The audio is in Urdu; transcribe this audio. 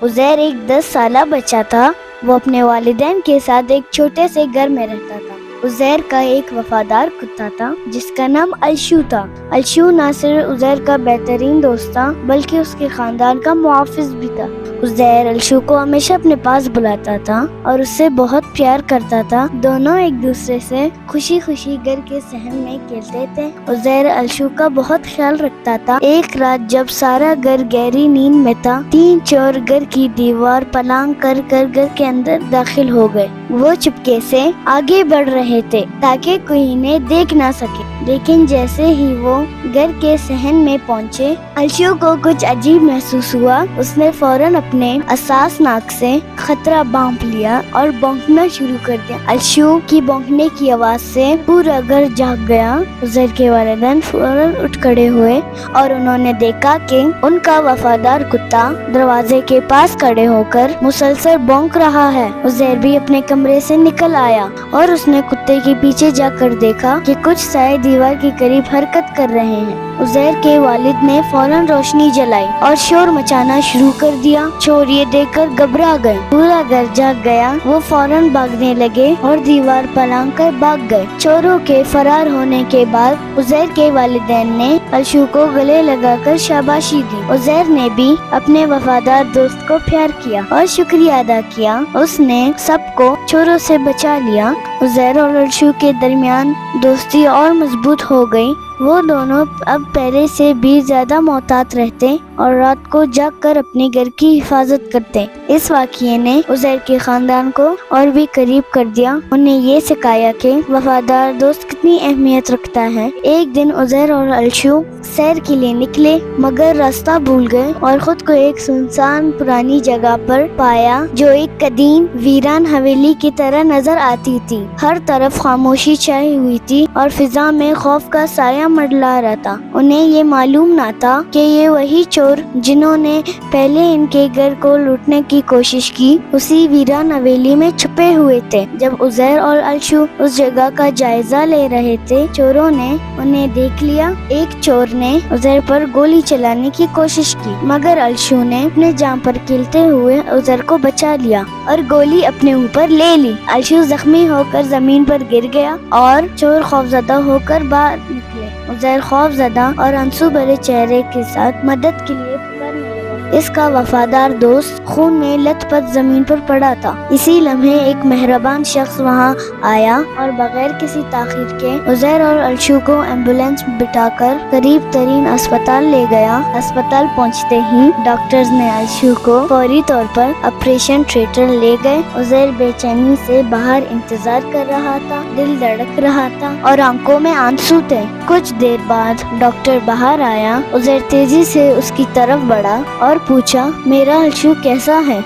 عزیر ایک 10 سالہ بچہ تھا۔ وہ اپنے والدین کے ساتھ ایک چھوٹے سے گھر میں رہتا تھا۔ عزیر کا ایک وفادار کتا تھا جس کا نام الشو تھا۔ الشو نہ صرف عزیر کا بہترین دوست تھا بلکہ اس کے خاندان کا محافظ بھی تھا۔ عزیر الشو کو ہمیشہ اپنے پاس بلاتا تھا اور اس سے بہت پیار کرتا تھا۔ دونوں ایک دوسرے سے خوشی خوشی گھر کے صحن میں کھیلتے تھے۔ عزیر الشو کا بہت خیال رکھتا تھا۔ ایک رات جب سارا گھر گہری نیند میں تھا، 3 چور گھر کی دیوار پلانگ کر گھر کے اندر داخل ہو گئے۔ وہ چپکے سے آگے بڑھ رہے تھے تاکہ کوئی انہیں دیکھ نہ سکے، لیکن جیسے ہی وہ گھر کے صحن میں پہنچے، الشو کو کچھ عجیب محسوس ہوا۔ اس نے فوراً اپنے حساس ناک سے خطرہ بھانپ لیا اور بھونکنا شروع کر دیا۔ الشو کی بھونکنے کی آواز سے پورا گھر جاگ گیا۔ عزیر کے والدین فوراً اٹھ کھڑے ہوئے اور انہوں نے دیکھا کہ ان کا وفادار کتا دروازے کے پاس کھڑے ہو کر مسلسل بھونک رہا ہے۔ عزیر بھی اپنے کمرے سے نکل آیا اور اس نے کتے کے پیچھے جا کر دیکھا کہ کچھ سائے دیوار کے قریب حرکت کر رہے ہیں۔ عزیر کے والد نے فوراً روشنی جلائی اور شور مچانا شروع کر دیا۔ چور یہ دیکھ کر گھبرا گئے، پورا گھر جاگ گیا۔ وہ فوراً بھاگنے لگے اور دیوار پلانگ کر بھاگ گئے۔ چوروں کے فرار ہونے کے بعد عزیر کے والدین نے الشو کو گلے لگا کر شاباشی دی۔ عزیر نے بھی اپنے وفادار دوست کو پیار کیا اور شکریہ ادا کیا۔ اس نے سب کو چوروں سے بچا لیا۔ عزیر اور الشو کے درمیان دوستی اور مضبوط ہو گئی۔ وہ دونوں اب پہلے سے بھی زیادہ محتاط رہتے اور رات کو جاگ کر اپنے گھر کی حفاظت کرتے۔ اس واقعے نے عزیر کے خاندان کو اور بھی قریب کر دیا۔ انہیں یہ سکھایا کہ وفادار دوست کتنی اہمیت رکھتا ہے۔ ایک دن عزیر اور الشو سیر کے لیے نکلے مگر راستہ بھول گئے اور خود کو ایک سنسان پرانی جگہ پر پایا جو ایک قدیم ویران حویلی کی طرح نظر آتی تھی۔ ہر طرف خاموشی چھائی ہوئی تھی اور فضا میں خوف کا سایہ منڈلا رہا تھا۔ انہیں یہ معلوم نہ تھا کہ یہ وہی چور جنہوں نے پہلے ان کے گھر کو لوٹنے کی کوشش کی اسی ویران حویلی میں چھپے ہوئے تھے۔ جب عزیر اور الشو اس جگہ کا جائزہ لے رہے تھے، چوروں نے انہیں دیکھ لیا۔ ایک چور نے عزیر پر گولی چلانے کی کوشش کی مگر الشو نے اپنے جان پر کھیلتے ہوئے عزیر کو بچا لیا اور گولی اپنے اوپر لے لی۔ الشو زخمی ہو کر زمین پر گر گیا اور چور خوفزدہ ہو کر باہر نکلے۔ عزیر خوف زدہ اور آنسو بھرے چہرے کے ساتھ مدد کے لیے پکارنے لگا۔ اس کا وفادار دوست خون میں لت پت زمین پر پڑا تھا۔ اسی لمحے ایک مہربان شخص وہاں آیا اور بغیر کسی تاخیر کے عزیر اور الشو کو ایمبولینس بٹھا کر قریب ترین اسپتال لے گیا۔ اسپتال پہنچتے ہی ڈاکٹرز نے الشو کو فوری طور پر آپریشن تھیٹر لے گئے۔ عزیر بے چینی سے باہر انتظار کر رہا تھا، دل دھڑک رہا تھا اور آنکھوں میں آنسو تھے۔ کچھ دیر بعد ڈاکٹر باہر آیا۔ عزیر تیزی سے اس کی طرف بڑھا اور پوچھا، میرا الشو کیسا ہے؟